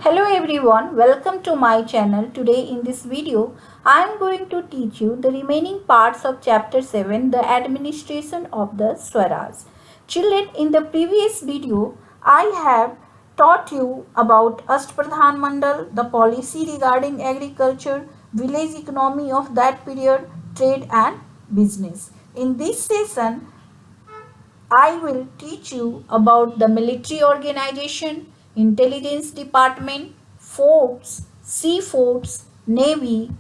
Hello everyone, welcome to my channel. Today in this video, I am going to teach you the remaining parts of chapter 7, the administration of the Swaraj. Children, in the previous video, I have taught you about Ashtpradhan Mandal, the policy regarding agriculture, village economy of that period, trade and business. In this session, I will teach you about the military organization, intelligence department, forts, sea forts, navy,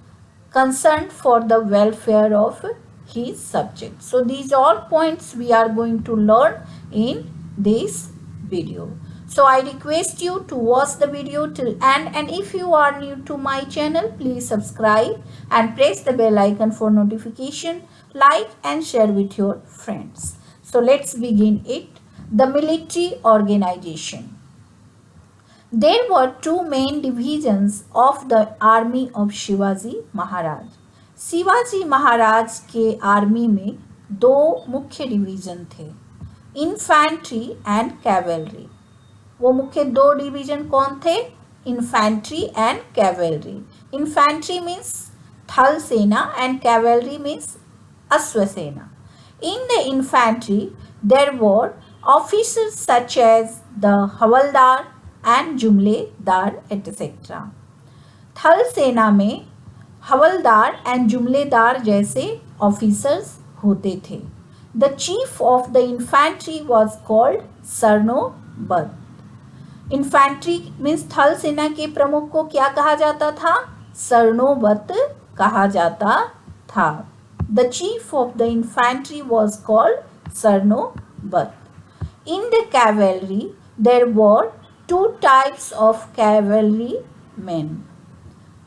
concerned for the welfare of his subjects. So these all points we are going to learn in this video. So I request you to watch the video till end, and if you are new to my channel, please subscribe and press the bell icon for notification, like and share with your friends. So let's begin it. The military organization. There were two main divisions of the army of Shivaji Maharaj. Shivaji Maharaj के army में दो मुख्य division थे, infantry and cavalry. वो मुख्य दो division कौन थे? Infantry and cavalry. Infantry means थल सेना एंड कैवेलरी मीन्स अश्वसेना. In the infantry, there were officers such as the havaldar and jumledar etc. थल सेना में हवलदार एंड जुमलेदार जैसे ऑफिसर्स होते थे. The chief of the infantry was called Sarnobat. Infantry means थल सेना के प्रमुख को क्या कहा जाता था? सरनोबत कहा जाता था. The chief of the infantry was called Sarnobat. In the cavalry, there were two types of cavalry men.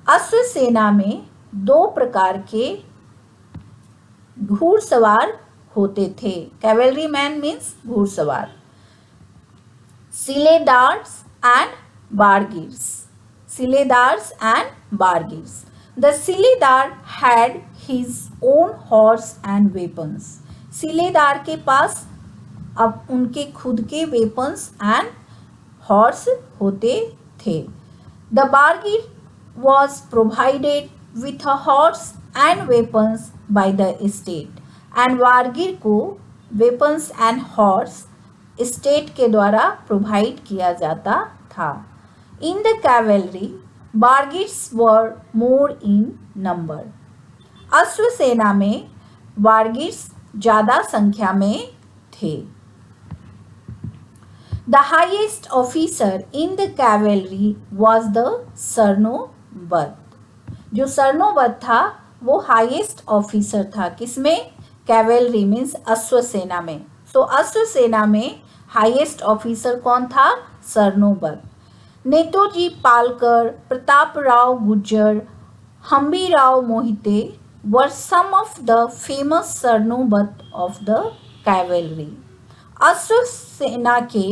अश्वसेना में दो प्रकार के घुड़सवार होते थे. कैवेलरी मैन मीन्स घुड़सवार. Siledars and bargirs. Siledars and bargirs. The siledar had his own horse and weapons. Siledar के पास अब उनके खुद के weapons and horse होते थे. The bargir was provided with a horse and weapons by the state. And बारगिर को weapons and horse state के द्वारा provide किया जाता था. In the cavalry, बारगिर्स were more in number. अश्वसेना में बारगिर्स ज्यादा संख्या में थे. The highest officer in the cavalry was the Sarnobat. जो सरनोबत था वो हाईएस्ट ऑफिसर था. किसमें? कैवेलरी मीन्स अश्वसेना में. सो अश्वसेना में हाईएस्ट ऑफिसर कौन था? Sarnobat. Netaji Palkar, Prataprao Gurjar, Hambirao Mohite were some of the famous Sarnobat of the cavalry. अश्वसेना के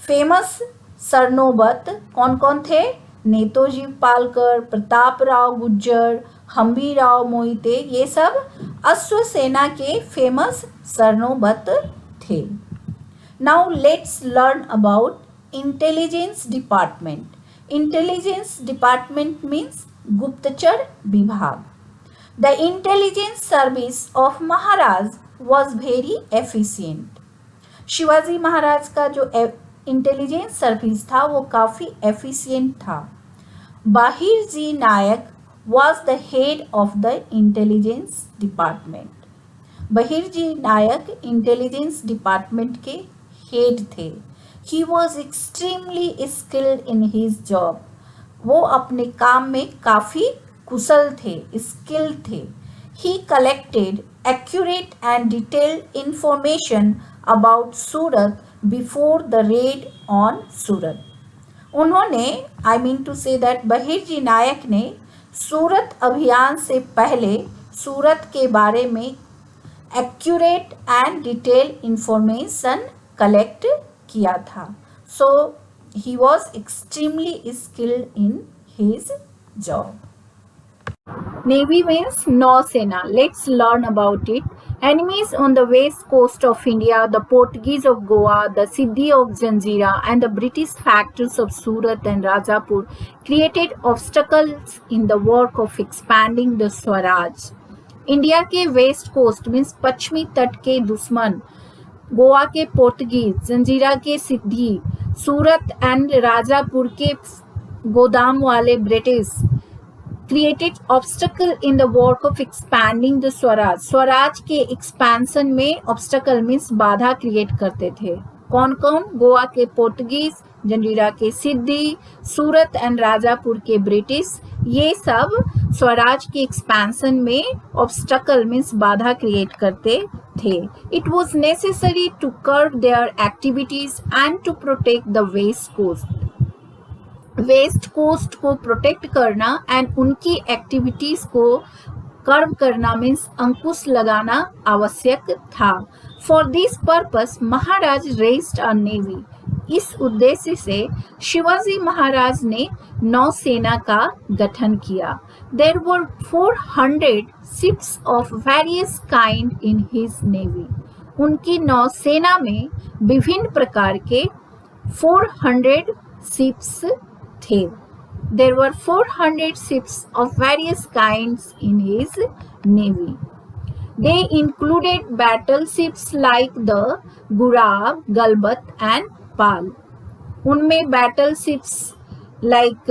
फेमस सरनोबत कौन कौन थे? नेताजी पालकर, प्रतापराव गुर्जर, हम्बीराव मोहिते, ये सब अश्वसेना के फेमस सरनोबत थे. Now let's learn about intelligence department. Intelligence department means गुप्तचर विभाग. The intelligence service of Maharaj was very efficient. Shivaji Maharaj का जो इंटेलिजेंस सर्विस था वो काफ़ी एफिशिएंट था. Bahirji Naik was the head of the intelligence department. Bahirji Naik intelligence department के हेड थे. He was extremely skilled in his job. वो अपने काम में काफ़ी कुशल थे, स्किल थे. He collected accurate and detailed information about Surat before the raid on सूरत. उन्होंने बहिर्जी नायक ने सूरत अभियान से पहले सूरत के बारे में accurate and detail information collect किया था. So he was extremely skilled in his job. Navy means Nausena. Let's learn about it. Enemies on the west coast of India, the Portuguese of Goa, the Siddhi of Janjira, and the British factors of Surat and Rajapur created obstacles in the work of expanding the Swaraj. India के west coast means पश्चिमी तट के दुश्मन, गोवा के पोर्तुगीज, जंजीरा के सिद्धी, सूरत and Rajapur के गोदाम वाले British created obstacle in the work of expanding the Swaraj. Swaraj के एक्सपेंशन में ऑब्स्टकल मीन्स बाधा क्रिएट करते थे. कौन कौन? गोवा के पोर्तुगीज, जंजीरा के सिद्धी, सूरत एंड राजापुर के ब्रिटिश. ये सब स्वराज के एक्सपेंशन में ऑब्स्टकल मीन्स बाधा क्रिएट करते थे. It was necessary to curb their activities and to protect the west coast. West coast को प्रोटेक्ट करना एंड उनकी एक्टिविटीज को कर्ब करना मीन्स अंकुश लगाना आवश्यक था. For this purpose Maharaj raised a navy. इस उद्देश्य से शिवाजी महाराज ने नौसेना का गठन किया. There were 400 ships of various kind in his navy. उनकी नौसेना में विभिन्न प्रकार के 400 शिप्स थे. There were 400 ships of various kinds in his navy. They included battleships like the Gurab, Galbat and Pal. उनमें battleships like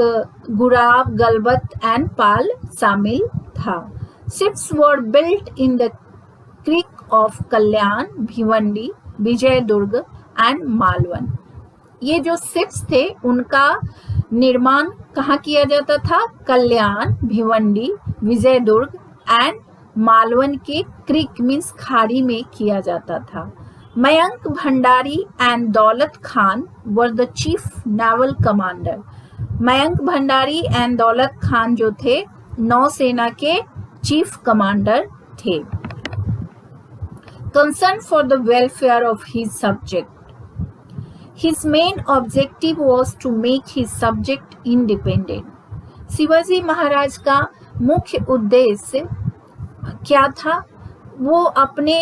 Gurab, Galbat and Pal शामिल था. Ships were built in the creek of Kalyan, Bhiwandi, Vijayadurg and Malwan. ये जो ships थे उनका निर्माण कहाँ किया जाता था? कल्याण, भिवंडी, विजयदुर्ग एंड मालवन के क्रीक मीन्स खाड़ी में किया जाता था. Mayank Bhandari and Daulat Khan were the chief naval commander. Mayank Bhandari and Daulat Khan जो थे नौसेना के चीफ कमांडर थे. Concern for the welfare of his subject. His main objective was to make his subject independent. Shivaji Maharaj का मुख्य उद्देश्य क्या था? वो अपने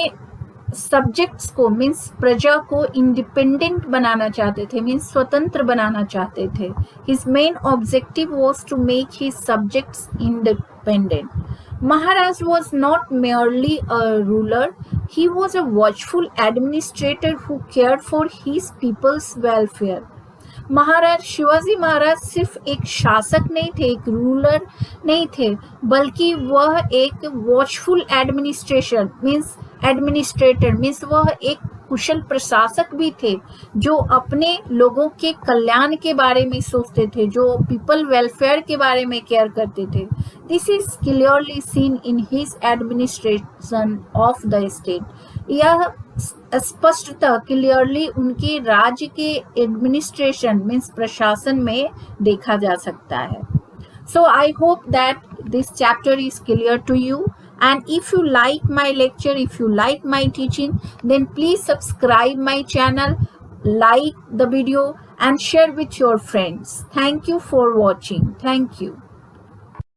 सब्जेक्ट्स को मीन्स प्रजा को इंडिपेंडेंट बनाना चाहते थे, मीन्स स्वतंत्र बनाना चाहते थे. His main objective was to make his subjects independent. Maharaj was not merely a ruler, he was a watchful administrator who cared for his people's welfare. महाराज शिवाजी महाराज सिर्फ एक शासक नहीं थे, एक रूलर नहीं थे, बल्कि वह एक वॉचफुल एडमिनिस्ट्रेटर मीन्स वह एक कुशल प्रशासक भी थे जो अपने लोगों के कल्याण के बारे में सोचते थे, जो पीपल वेलफेयर के बारे में केयर करते थे. This is clearly seen in his administration of the state. यह स्पष्टतः क्लियरली उनके राज्य के एडमिनिस्ट्रेशन मीन्स प्रशासन में देखा जा सकता है. So I hope that this chapter is clear to you, and if you like my lecture, if you like my teaching, then please subscribe my channel, like the video and share with your friends. Thank you for watching. Thank you.